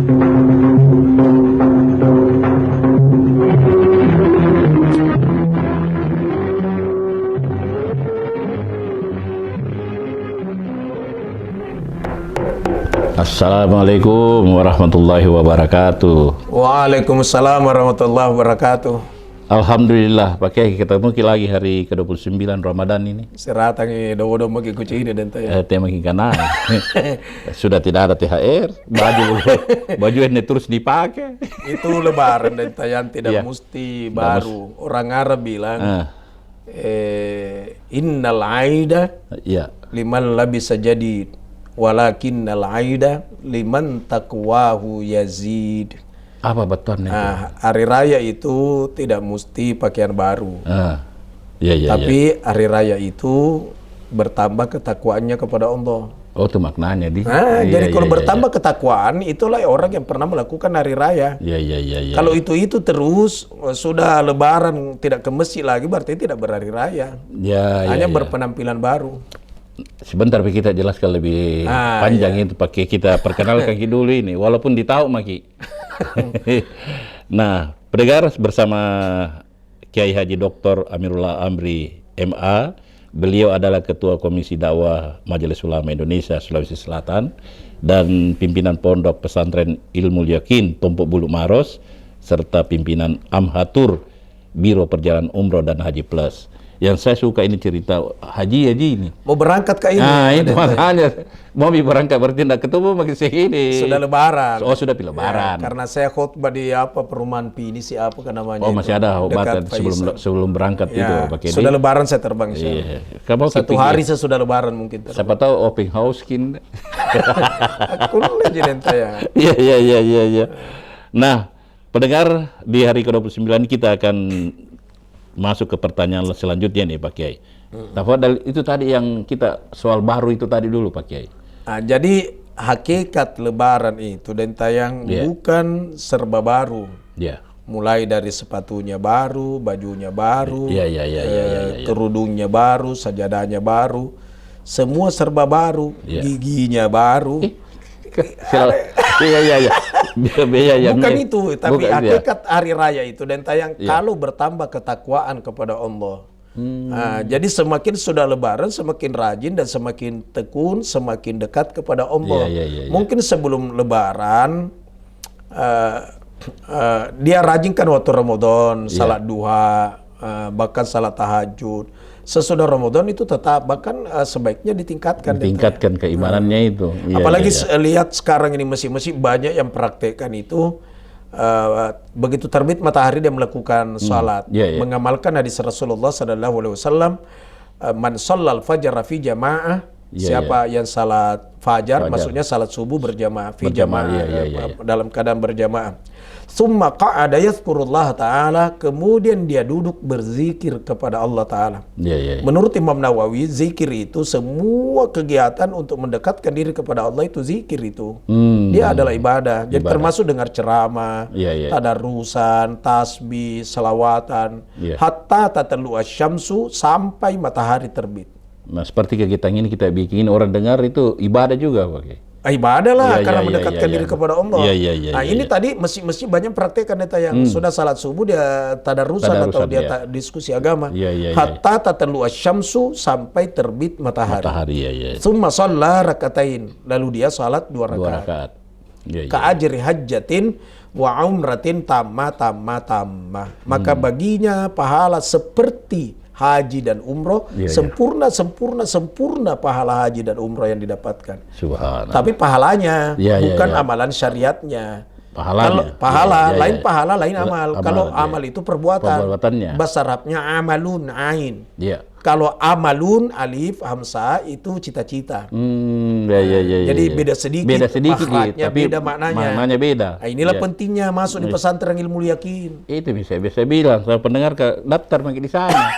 Assalamualaikum warahmatullahi wabarakatuh. Waalaikumsalam warahmatullahi wabarakatuh. Alhamdulillah, pakai ketemu lagi hari ke-29 Ramadan ini. Seratang do magi kuci ini dan tanya. Tema kana. Sudah tidak ada THR, baju ini terus dipakai. Itu lebaran dan tayang tidak Iya. mesti baru. Orang Arab bilang innal aida Iya. liman labisa jadid walakinnal aida liman taqwahu yazid. Apa betulnya itu? Hari raya itu tidak mesti pakaian baru. Iya, iya, Tapi hari raya itu bertambah ketakwaannya kepada Allah. Oh, itu maknanya di. Iya, Jadi kalau iya, bertambah ketakwaan, itulah orang yang pernah melakukan hari raya. Iya, iya, iya, iya. Kalau itu terus sudah lebaran tidak ke masjid lagi, berarti tidak berhari raya. Ya, Hanya ya, ya. berpenampilan baru. Sebentar kita jelaskan lebih panjang itu pakai kita perkenalkan dulu ini, walaupun ditahu Maki. Nah, pendengar bersama Kiai Haji Dr. Amirullah Amri MA, beliau adalah Ketua Komisi Dakwah Majelis Ulama Indonesia Sulawesi Selatan dan pimpinan Pondok Pesantren Ilmul Yakin Tumpuk Bulu Maros serta pimpinan Amhatur Biro Perjalanan Umroh dan Haji Plus. Yang saya suka ini cerita haji ini. Mau berangkat ke ini? Nah, itu makanya mau berangkat berarti tidak ketemu makin segini. Sudah lebaran. Oh, sudah lebaran. Ya, karena saya khutbah di perumahan Pinisi apa kan namanya? Oh, masih ada khutbah dekat sebelum berangkat itu pakai sudah lebaran saya terbang. Iya. Kamu Satu hari saya sudah lebaran mungkin terbang. Siapa tahu open house kin. Aku lagi ya. Iya. Nah, pendengar di hari ke-29 kita akan masuk ke pertanyaan selanjutnya nih Pak Kiai. Tafadhal, itu tadi yang kita soal baru itu tadi dulu Pak Kiai. Jadi hakikat lebaran itu dan tayang bukan serba baru. Iya. Mulai dari sepatunya baru, bajunya baru, Iya. kerudungnya baru, sajadahnya baru, semua serba baru, giginya baru. Iya. Bukan itu, tapi hakikat hari raya itu dan tayang kalau bertambah ketakwaan kepada Allah. Jadi semakin sudah lebaran, semakin rajin dan semakin tekun, semakin dekat kepada Allah. Mungkin sebelum lebaran dia rajin kan waktu Ramadan, salat duha, bahkan salat tahajud. Sesudah Ramadan itu tetap bahkan sebaiknya ditingkatkan. Tingkatkan keimanannya itu. Apalagi lihat sekarang ini masih banyak yang praktekkan itu begitu terbit matahari dia melakukan salat, mengamalkan hadis Rasulullah SAW, man shallal fajr fi jamaah, siapa yang salat fajar, maksudnya salat subuh berjamaah, fi jamaah, dalam keadaan berjamaah. Summa qa'ada yadhkurullah ta'ala, kemudian dia duduk berzikir kepada Allah Ta'ala. Menurut Imam Nawawi, zikir itu semua kegiatan untuk mendekatkan diri kepada Allah itu zikir itu. Dia adalah ibadah. Jadi termasuk dengar ceramah, tadarusan, tasbih, selawatan, hatta tatallu asyamsu, sampai matahari terbit. Nah, seperti kegiatan ini kita bikin orang dengar itu ibadah juga Pak. Ibadah lah, karena mendekatkan diri kepada Allah. Ini tadi mesti banyak praktekan yang sudah salat subuh dia tadarusan atau dia diskusi agama. Hatta tatallu asyamsu, sampai terbit matahari. Tsumma shalla rakatain, lalu dia salat 2 rakaat. Ka'ajri hajjatin wa umratin tamma. Maka baginya pahala seperti haji dan umroh, sempurna pahala haji dan umroh yang didapatkan. Subhanallah. Tapi pahalanya, bukan amalan syariatnya. Pahala, lain pahala, lain amal. Kalau amal itu perbuatannya. Bahasa Arabnya amalun, ain. Kalau amalun, alif, hamzah, itu cita-cita. Jadi beda sedikit maknanya, tapi beda maknanya beda. Inilah pentingnya masuk di pesantren Ilmul Yakin. Itu bisa bilang, saya pendengar ke daftar makin di sana.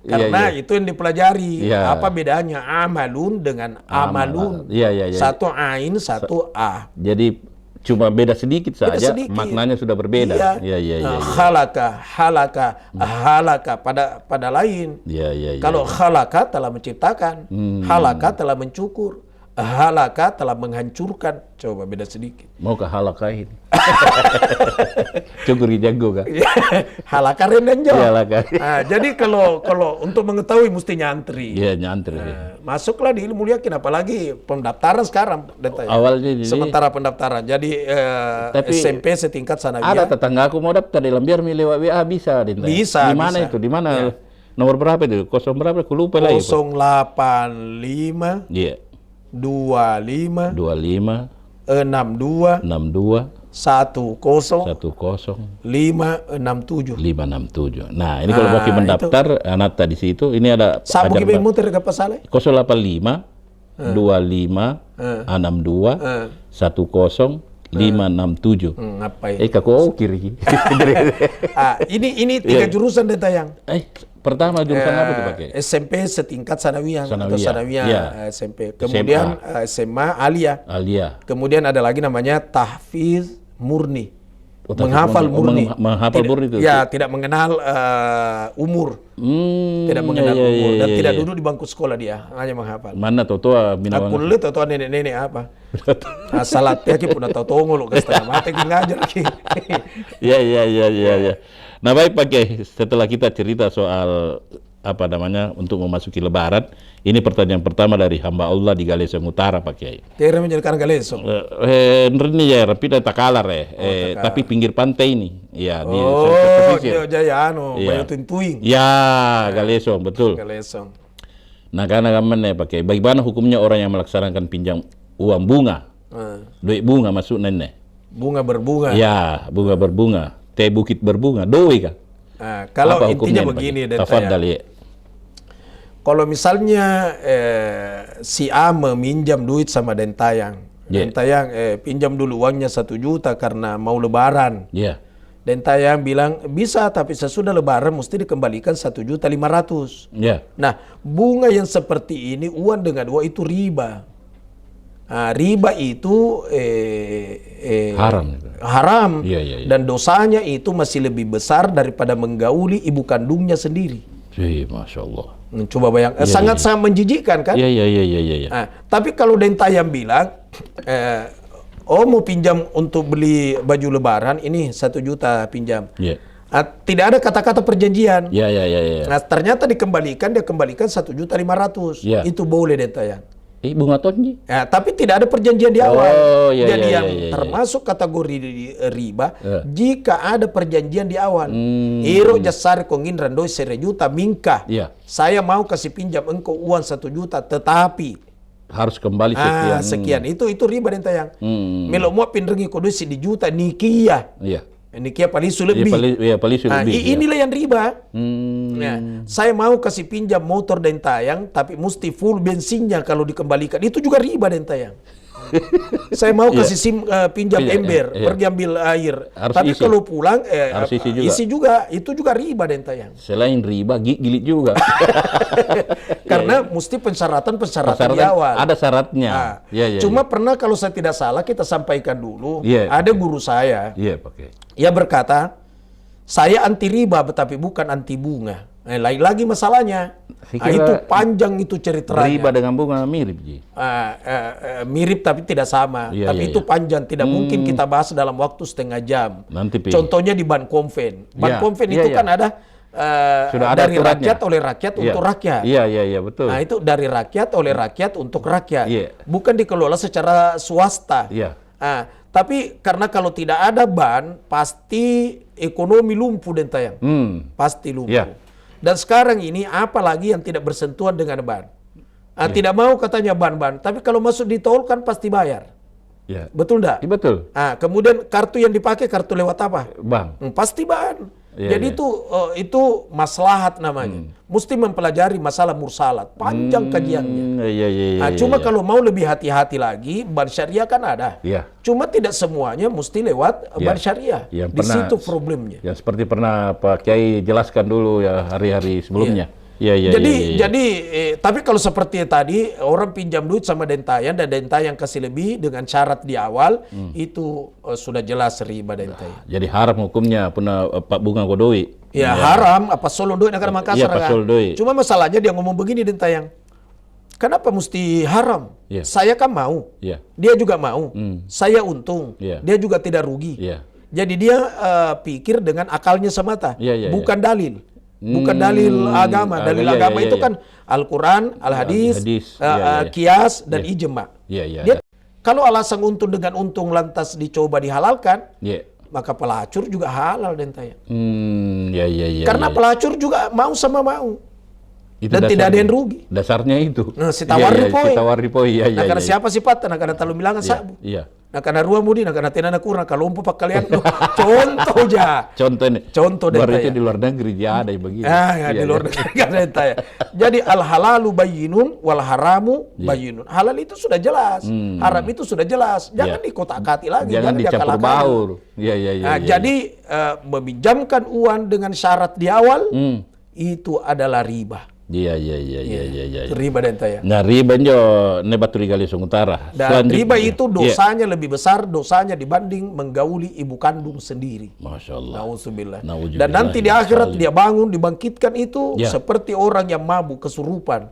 Karena itu yang dipelajari. Apa bedanya amalun dengan amalun? Satu ain, satu a. Jadi cuma beda sedikit saja, maknanya sudah berbeda. Halaka pada lain. Kalau halaka telah menciptakan, halaka telah mencukur, halaka telah menghancurkan. Coba beda sedikit. Mau ke halakain. Cukuri jago kah? Halaka rendang jauh. Iya, halaka. Nah, jadi kalau untuk mengetahui mesti nyantri. Iya, nyantri. Masuklah di ilmu yakin, apalagi pendaftaran sekarang. Awalnya sementara pendaftaran. Jadi tapi SMP setingkat sanawiyah. ada tetangga aku mau daftar dalam biar milih WA bisa. Bisa. Di mana itu? Di mana? Nomor berapa itu? 0 berapa? Aku lupa lagi. 085. Iya. 25 62 62 10 567. Nah, ini kalau mau mendaftar anak tadi situ, ini ada sabu kibe muter ke pasal 085 25 62 10 567. Ngapain? Kako kiri. Ini 3 jurusan deh tayang. Pertama jurusan apa tuh pakai? SMP setingkat sanawiyah atau sanawiyah SMP. Kemudian SMA Aliyah. Kemudian ada lagi namanya tahfiz murni. Menghafal murni. Menghafal murni itu. Ya, tidak mengenal umur. Tidak mengenal umur dan tidak duduk di bangku sekolah dia, hanya menghafal. Mana tua aku lihat tua nenek-nenek apa. Salat ya pun tahu tongol ke setengah mati ngajar lagi. Ya. Nah, baik pakai setelah kita cerita soal apa namanya untuk memasuki Lebaran, ini pertanyaan pertama dari hamba Allah di Galesong Utara Pak Kiai. Kira menjadikan Galesong. Ini ya, rapida Takalar tapi pinggir pantai ini. Ya, di Jaya Bayu Tuntuing. Ya, Galesong betul. Galesong. Nah, karena kamen pakai bagaimana hukumnya orang yang melaksanakan pinjam uang bunga? Duit bunga masuk nenek. Bunga berbunga. Ya, bunga berbunga. Teh bukit berbunga, doi kah? Kalau intinya begini, kalau misalnya si A meminjam duit sama Dentayang, Dentayang pinjam dulu uangnya 1 juta karena mau Lebaran. Dentayang bilang bisa, tapi sesudah Lebaran mesti dikembalikan 1.500.000. Nah, bunga yang seperti ini uang dengan uang itu riba. Riba itu haram. Dan dosanya itu masih lebih besar daripada menggauli ibu kandungnya sendiri. Masya Allah. Coba bayangkan, sangat menjijikkan kan? Tapi kalau Dentayang bilang, mau pinjam untuk beli baju Lebaran, ini 1 juta pinjam. Tidak ada kata-kata perjanjian. Nah, ternyata dikembalikan, dia kembalikan 1.500.000. Itu boleh Dentayang. Bunga tonji. Tapi tidak ada perjanjian di awal. Jadi yang termasuk kategori riba jika ada perjanjian di awal. Iro jasar kongin randoi 1 juta mingkah. Saya mau kasih pinjam engkau uang 1 juta, tetapi harus kembali sekian. Itu riba Dentayang. Melo mau pinrengi kodosi di juta nikia. Nikia palisu lebih. Inilah yang riba. Saya mau kasih pinjam motor Dentayang, tapi mesti full bensinnya kalau dikembalikan. Itu juga riba Dentayang. Saya mau kasih pinjam ember, pergi ambil air. Tapi isi. Kalau pulang harus isi juga. Itu juga riba Dentayang. Selain riba, gilit juga. Karena mesti persyaratan di awal. Ada syaratnya. Cuma pernah kalau saya tidak salah kita sampaikan dulu. Ada guru saya. Ia berkata, saya anti riba tapi bukan anti bunga. Lain lagi masalahnya. Itu panjang itu ceritanya. Riba dengan bunga mirip, mirip tapi tidak sama. Tapi itu panjang, tidak mungkin kita bahas dalam waktu setengah jam. Contohnya di Ban Konven. Ban Konven itu kan ada dari rakyat oleh rakyat untuk rakyat. Betul. Nah, itu dari rakyat oleh rakyat untuk rakyat. Bukan dikelola secara swasta. Tapi karena kalau tidak ada ban, pasti ekonomi lumpuh Dentayang. Pasti lumpuh. Dan sekarang ini apalagi yang tidak bersentuhan dengan ban. Tidak mau katanya ban-ban, tapi kalau masuk di tol kan pasti bayar. Betul enggak? Betul. Kemudian kartu yang dipakai kartu lewat apa? Bank. Pasti ban. Jadi itu maslahat namanya. Mesti mempelajari masalah mursalat, panjang kajiannya. Cuma kalau mau lebih hati-hati lagi, ban syariah kan ada. Cuma tidak semuanya mesti lewat ban syariah. Di situ problemnya. Yang seperti pernah Pak Kiai jelaskan dulu ya hari-hari sebelumnya. Jadi tapi kalau seperti tadi orang pinjam duit sama Dentayang dan Dentayang kasih lebih dengan syarat di awal itu sudah jelas riba Dentayang. Jadi haram hukumnya puna Pak Bunga Kodoi. Haram apa solo duit negara Makassar kan. Cuma masalahnya dia ngomong begini Dentayang. Kenapa mesti haram? Yeah. Saya kan mau, Yeah. dia juga mau, saya untung, Yeah. dia juga tidak rugi. Yeah. Jadi dia pikir dengan akalnya semata, bukan dalil. Bukan dalil agama. Dalil agama itu kan Al-Quran, Al-Hadis, Qiyas, dan Ijma. Dia, kalau alasan untung dengan untung lantas dicoba dihalalkan, maka pelacur juga halal dan tayang. Karena pelacur juga mau sama mau. Itu dan tidak ada yang rugi. Dasarnya itu. Nah, si tawaripoi. Nah, karena siapa sifatnya? Nah, karena talu bilangan sabu. Nah, karena ruang mudi, nah, karena tenana kurang, kalau umpo pak kalian, contoh aja. Contoh ini. Contoh deh. Baru di luar negeri dia ada yang begini. Di luar negeri kan ada. Jadi al halalu bayyinun wal haramu bayyinun. Halal itu sudah jelas, haram itu sudah jelas. Jangan dikotak-kati lagi, jangan dicampur baur. Jadi meminjamkan uang dengan syarat di awal itu adalah riba. Iya. Riba dan tayang. Nah, riba njo ne baturi gali Utara. Dan riba itu dosanya lebih besar dosanya dibanding menggauli ibu kandung sendiri. Masya Allah. Nauzubillah. Dan nanti di akhirat dia bangun dibangkitkan itu seperti orang yang mabuk kesurupan.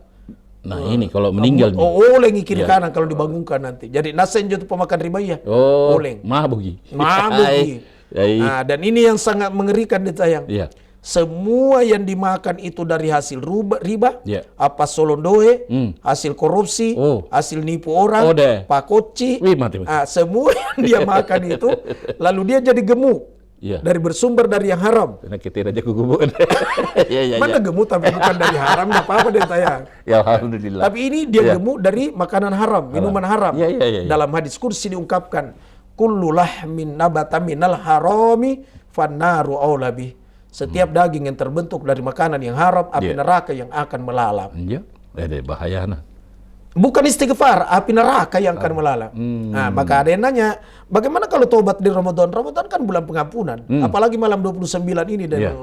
Nah, ini kalau meninggal oleng kiri kanan kalau dibangunkan nanti. Jadi nasen itu pemakan riba ya. Oleng. Mabugi. Nah, dan ini yang sangat mengerikan ditayang. Semua yang dimakan itu dari hasil riba, apa solondoe, hasil korupsi, hasil nipu orang, pakoci, semua yang dia makan itu, lalu dia jadi gemuk, dari bersumber dari yang haram. Mana gemuk tapi bukan dari haram, nggak apa-apa deh tayang. Ya alhamdulillah. Tapi ini dia gemuk dari makanan haram, minuman haram. Dalam hadis kursi diungkapkan, kullu lahmin nabata minal harami fannaru aulabi. Setiap daging yang terbentuk dari makanan yang haram, api neraka yang akan melalap. Iya, bahaya. Bukan istighfar, api neraka yang akan melalap. Nah, maka ada yang nanya, bagaimana kalau tobat di Ramadan? Ramadan kan bulan pengampunan. Apalagi malam 29 ini. Dan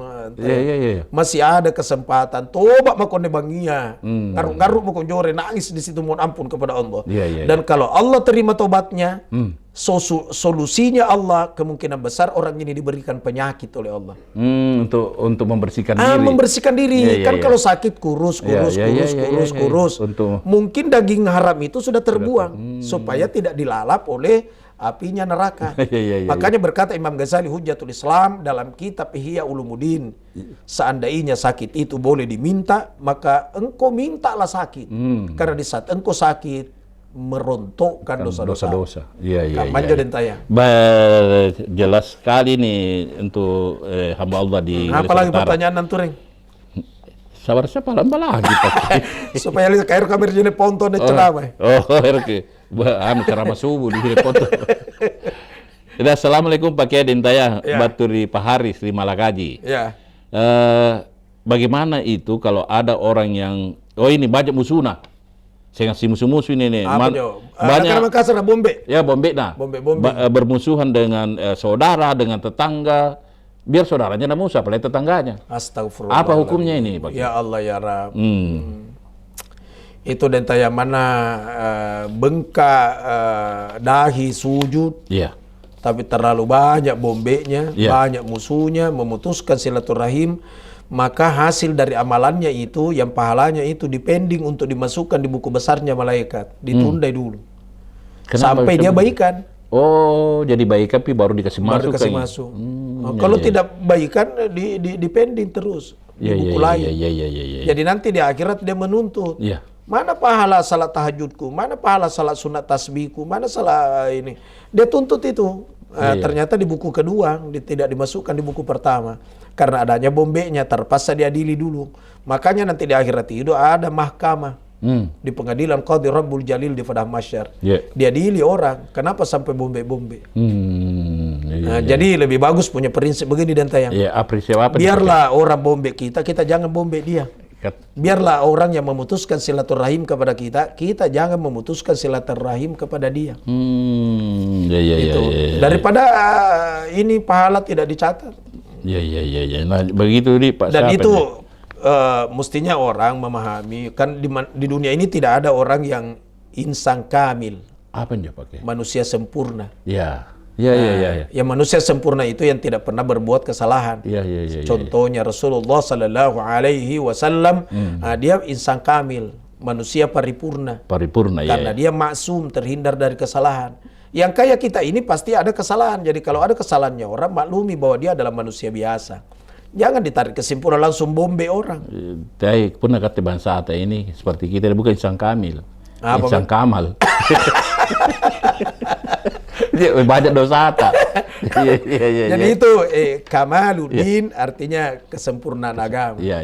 masih ada kesempatan. Tobat makone bangia. Ngaruk-ngaruk makon jore, nangis di situ mohon ampun kepada Allah. Dan kalau Allah terima tobatnya, solusinya Allah kemungkinan besar orang ini diberikan penyakit oleh Allah. Untuk membersihkan diri. Membersihkan diri. Kan kalau sakit kurus. Mungkin daging haram itu sudah terbuang supaya tidak dilalap oleh apinya neraka. Makanya berkata Imam Ghazali Hujjatul Islam dalam kitab Ihya Ulumuddin, seandainya sakit itu boleh diminta, maka engkau mintalah sakit. Karena di saat engkau sakit merontokkan dosa-dosa. Manja dan tayang. Jelas sekali nih untuk hamba Allah di apalagi pertanyaan nantureng. Sabar siapa lama lagi supaya lihat kayak kamera jadi ponton itu ramai. Ceramah subuh di sini ponton. Assalamualaikum Pak Kiai Dintaya Baturi Pahari Sri Malakaji. Bagaimana itu kalau ada orang yang ini banyak musuhna? Sehingga si musuh-musuh ini nih banyak Makassar bombe. Bombe nah. Bombe. Bermusuhan dengan saudara, dengan tetangga. Biar saudaranya tidak musuh, apalagi tetangganya. Astagfirullah. Apa hukumnya ini, Pak? Ya Allah ya Rabb. Itu dan taya mana bengkak dahi sujud. Tapi terlalu banyak bombenya, banyak musuhnya, memutuskan silaturahim. Maka hasil dari amalannya itu, yang pahalanya itu dipending untuk dimasukkan di buku besarnya malaikat. Ditunda dulu. Sampai dia baikan. Jadi baikan tapi baru dikasih masuk. Kalau tidak baikan dipending terus di buku lain. Jadi nanti di akhirat dia menuntut. Mana pahala salat tahajudku? Mana pahala salat sunat tasbihku? Mana salat ini? Dia tuntut itu. Ternyata di buku kedua tidak dimasukkan di buku pertama karena adanya bombenya, terpaksa diadili dulu. Makanya nanti di akhirat itu ada mahkamah di pengadilan Qadhi Rabbul Jalil di Padang Mahsyar. Diadili orang kenapa sampai bombe-bombe. Jadi lebih bagus punya prinsip begini dan tayang. Biarlah orang bombe kita jangan bombe dia. Biarlah orang yang memutuskan silaturahim kepada kita jangan memutuskan silaturahim kepada dia. Daripada ini pahala tidak dicatat. Nah, begitu nih Pak. Dan itu mestinya orang memahami kan di dunia ini tidak ada orang yang insan kamil. Apa yang dia pakai? Manusia sempurna. Yang manusia sempurna itu yang tidak pernah berbuat kesalahan. Contohnya Rasulullah Sallallahu Alaihi Wasallam, dia insan kamil, manusia paripurna. Paripurna ya. Karena dia maksum, terhindar dari kesalahan. Yang kayak kita ini pasti ada kesalahan. Jadi kalau ada kesalahannya orang, maklumi bahwa dia adalah manusia biasa. Jangan ditarik kesimpulan langsung bombe orang. Tapi pernah kata bangsa Ata ini seperti kita, bukan insan kamil, Apa, insan kamal. Banyak dosa Ata. Jadi itu Kamaluddin artinya kesempurnaan agama. Iya.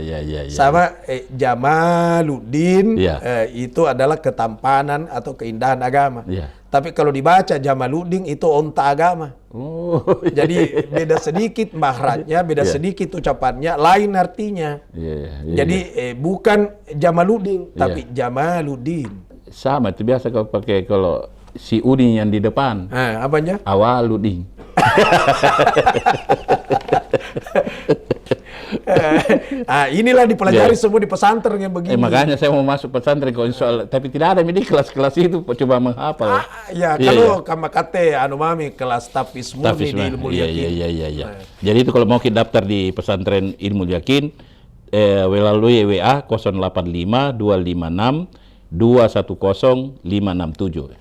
Sama Jamaluddin Iya. itu adalah ketampanan atau keindahan agama. Iya. Tapi kalau dibaca Jamaluddin itu onta agama. Oh, Jadi beda sedikit mahrajnya, beda sedikit ucapannya, lain artinya. iya. Jadi bukan Jamaluddin, tapi Jamaluddin. Sama itu biasa kalau pakai kalau si Udin yang di depan. Apanya? Awaludin. Inilah dipelajari semua di pesantren yang begini. Makanya saya mau masuk pesantren kok soal, tapi tidak ada di kelas-kelas itu, coba menghafal. Kalau kamakate mami kelas tafis murni di ilmu yakin. Iya. Jadi itu kalau mau kita daftar di pesantren ilmu yakin, melalui WA 085 256 210567.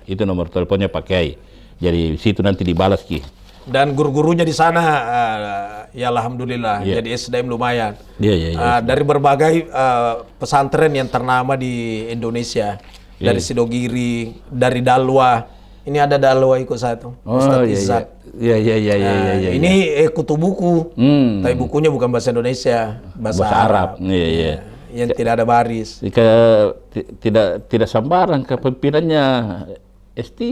Itu nomor teleponnya pakai. Jadi situ nanti dibalas Ki. Dan guru-gurunya di sana ya alhamdulillah jadi SDM lumayan. Iya. Dari berbagai pesantren yang ternama di Indonesia. Dari Sidogiri, dari Dalwa. Ini ada Dalwa ikut satu. Ustadz Izzat. Iya. Ini kutu buku. Tapi bukunya bukan bahasa Indonesia, bahasa Arab. Iya. Yang tidak ada baris. Tidak sembarang kepimpinannya S3,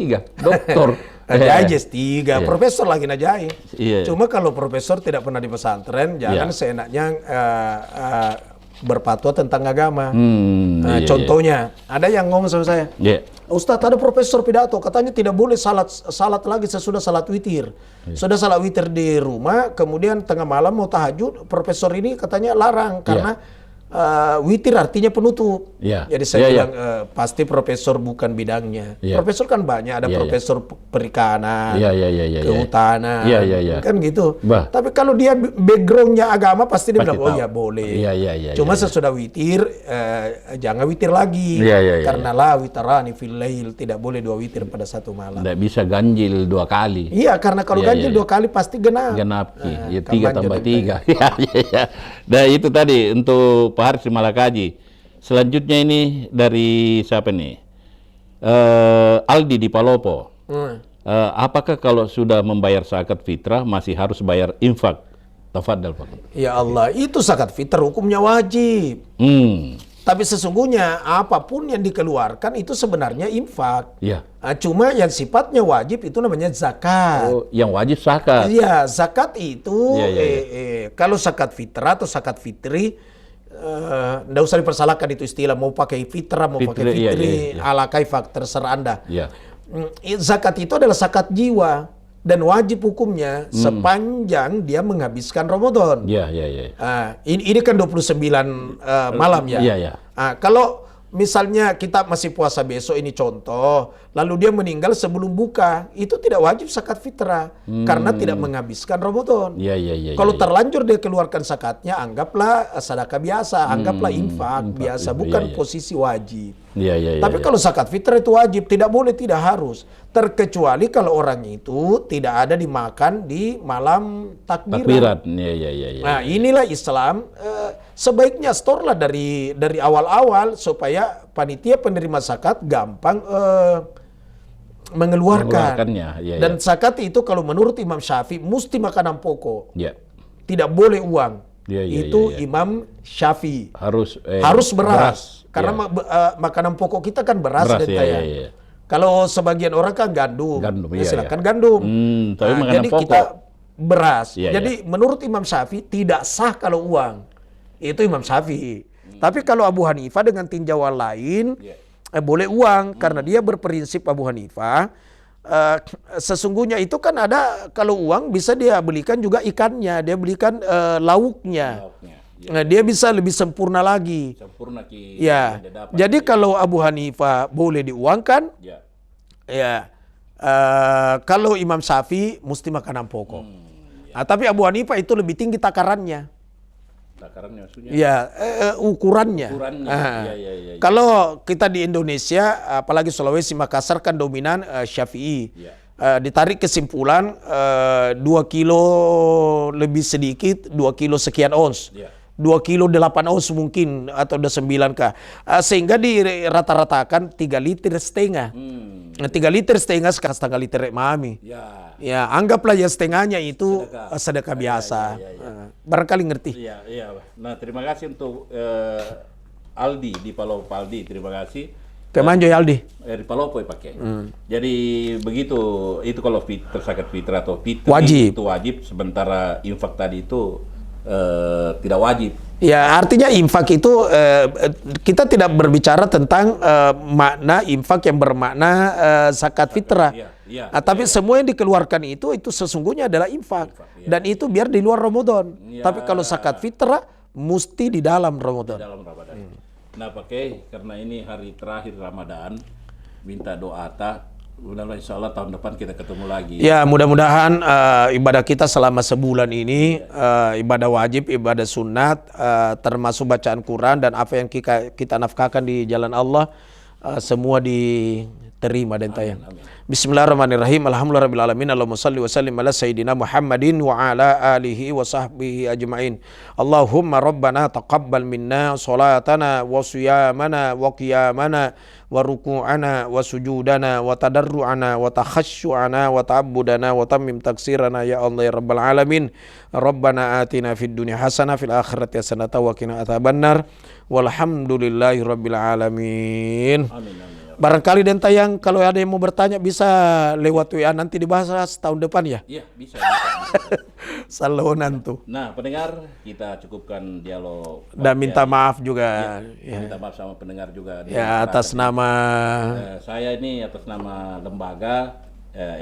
doktor. Najai S3, profesor lagi Najai. Iya. Cuma kalau profesor tidak pernah di pesantren, jangan seenaknya berfatwa tentang agama. Contohnya, ada yang ngomong sama saya, Ustadz ada profesor pidato, katanya tidak boleh salat lagi sesudah salat witir. Sudah salat witir di rumah, kemudian tengah malam mau tahajud, profesor ini katanya larang karena witir artinya penutup. Jadi saya bilang pasti profesor bukan bidangnya. Profesor kan banyak, ada profesor perikanan, kehutanan, kan gitu. Tapi kalau dia backgroundnya agama pasti dia bilang oh ya boleh. Cuma sesudah witir jangan witir lagi. Karena la witarani fil lail, tidak boleh 2 witir pada satu malam. Tidak bisa ganjil 2 kali. Iya, karena kalau ganjil 2 kali pasti genap. Genap, 3 tambah 3. Nah itu tadi untuk Pak Haris Malakaji. Selanjutnya ini dari siapa nih? Aldi di Palopo. Apakah kalau sudah membayar zakat fitrah masih harus bayar infak? Tafadhal Pak. Ya Allah, itu zakat fitrah hukumnya wajib. Tapi sesungguhnya apapun yang dikeluarkan itu sebenarnya infak. Cuma yang sifatnya wajib itu namanya zakat. Yang wajib zakat. Iya, zakat itu kalau zakat fitrah atau zakat fitri, nggak usah dipersalahkan itu istilah, mau pakai fitrah, mau pakai fitri, ala kaifak, terserah Anda. Zakat itu adalah zakat jiwa dan wajib hukumnya sepanjang dia menghabiskan Ramadan. Ini kan 29 malam ya. Kalau misalnya kita masih puasa besok, ini contoh, lalu dia meninggal sebelum buka, itu tidak wajib zakat fitrah karena tidak menghabiskan Ramadan. Kalau terlanjur dia keluarkan zakatnya, anggaplah sedekah biasa, anggaplah infak biasa, bukan posisi wajib. Tapi kalau zakat fitrah itu wajib, tidak boleh, tidak harus, terkecuali kalau orang itu tidak ada dimakan di malam takbiran. Nah, inilah Islam. Sebaiknya store lah dari awal-awal supaya panitia penerima zakat gampang mengeluarkannya. Dan zakat itu kalau menurut Imam Syafi'i mesti makanan pokok. Tidak boleh uang. Itu Imam Syafi'i. Harus beras. Karena makanan pokok kita kan beras dan Kalau sebagian orang kan gandum. Silakan gandum. Jadi kita beras. Jadi menurut Imam Syafi'i tidak sah kalau uang. Itu Imam Syafi'i. Tapi kalau Abu Hanifah dengan tinjauan lain, boleh uang. Karena dia berprinsip Abu Hanifah, sesungguhnya itu kan ada, kalau uang bisa dia belikan juga ikannya, dia belikan lauknya. Nah, dia bisa lebih sempurna lagi. Jadi kalau Abu Hanifah boleh diuangkan, kalau Imam Syafi'i mesti makanan pokok. Tapi Abu Hanifah itu lebih tinggi takarannya. Takarannya maksudnya? Ya, ukurannya. Iya. Kalau kita di Indonesia, apalagi Sulawesi, Makassar kan dominan Syafi'i. Iya. Ditarik kesimpulan 2 kilo lebih sedikit, 2 kilo sekian ons. Iya. 2 kilo 8 ons mungkin, atau udah 9 kah. Sehingga dirata-ratakan 3 liter setengah. 3 liter setengah, setengah liter mami. Ya, anggaplah ya setengahnya itu sedekah biasa. Barangkali ngerti. Iya. Nah, terima kasih untuk Aldi di Palopo. Aldi, terima kasih. Kemanjo ya Aldi? Di Palopo pakai. Jadi begitu, itu kalau terzakat fitrah atau fitri wajib. Itu wajib, sementara infak tadi itu tidak wajib. Ya, artinya infak itu kita tidak berbicara tentang makna infak yang bermakna zakat fitrah. Tapi semua yang dikeluarkan itu sesungguhnya adalah infak. Dan itu biar di luar Ramadan. Tapi kalau zakat fitrah mesti di dalam Ramadan. Nah, karena ini hari terakhir Ramadan, minta doa mudah-mudahan insya Allah tahun depan kita ketemu lagi. Ya, mudah-mudahan ibadah kita selama sebulan ini, ibadah wajib, ibadah sunat, termasuk bacaan Quran dan apa yang kita nafkahkan di jalan Allah, semua diterima dan tayang. Bismillahirrahmanirrahim. Alhamdulillahirabbil alamin. Allahumma shalli wa sallim ala sayyidina Muhammadin wa ala alihi wa sahbihi ajma'in. Allahumma rabbana taqabbal minna salatana wa siyamana wa qiyamana wa ruku'ana wa sujudana wa tadarru'ana wa takhasyu'ana wa ta'abbudana wa tammim taksirana ya Allah ya rabbal alamin. Rabbana atina fid dunya hasanah fil akhirati hasanah wa qina adzabannar. Walhamdulillahi rabbil alamin. Amin. Barangkali dan tayang kalau ada yang mau bertanya bisa lewat WA, nanti dibahas tahun depan ya? Iya, bisa. Salonan tuh. Nah, pendengar, kita cukupkan dialog. Dan minta maaf juga. Minta maaf sama pendengar juga. Ya, atas nama saya ini, atas nama lembaga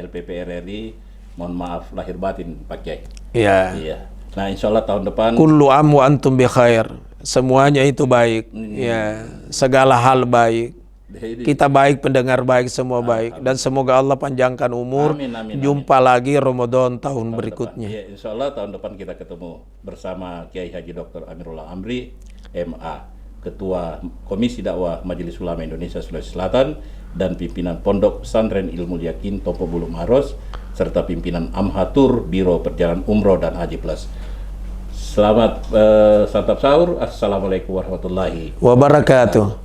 LPP RRI, mohon maaf lahir batin Pak Kiai. Iya. Nah, insya Allah tahun depan. Kullu am wa antum bi khair. Semuanya itu baik. Ya, segala hal baik. Kita baik, pendengar baik, semua baik. Dan semoga Allah panjangkan umur. Amin. Jumpa lagi Ramadan tahun berikutnya. Ya, insya Allah tahun depan kita ketemu bersama Kiai Haji Dr. Amirullah Amri, MA, Ketua Komisi Dakwah Majelis Ulama Indonesia Sulawesi Selatan, dan pimpinan Pondok Pesantren Ilmu Yakin Topo Bulu Maros, serta pimpinan Amhatur Biro Perjalanan Umroh dan Haji Plus. Selamat santap sahur. Assalamualaikum warahmatullahi wabarakatuh.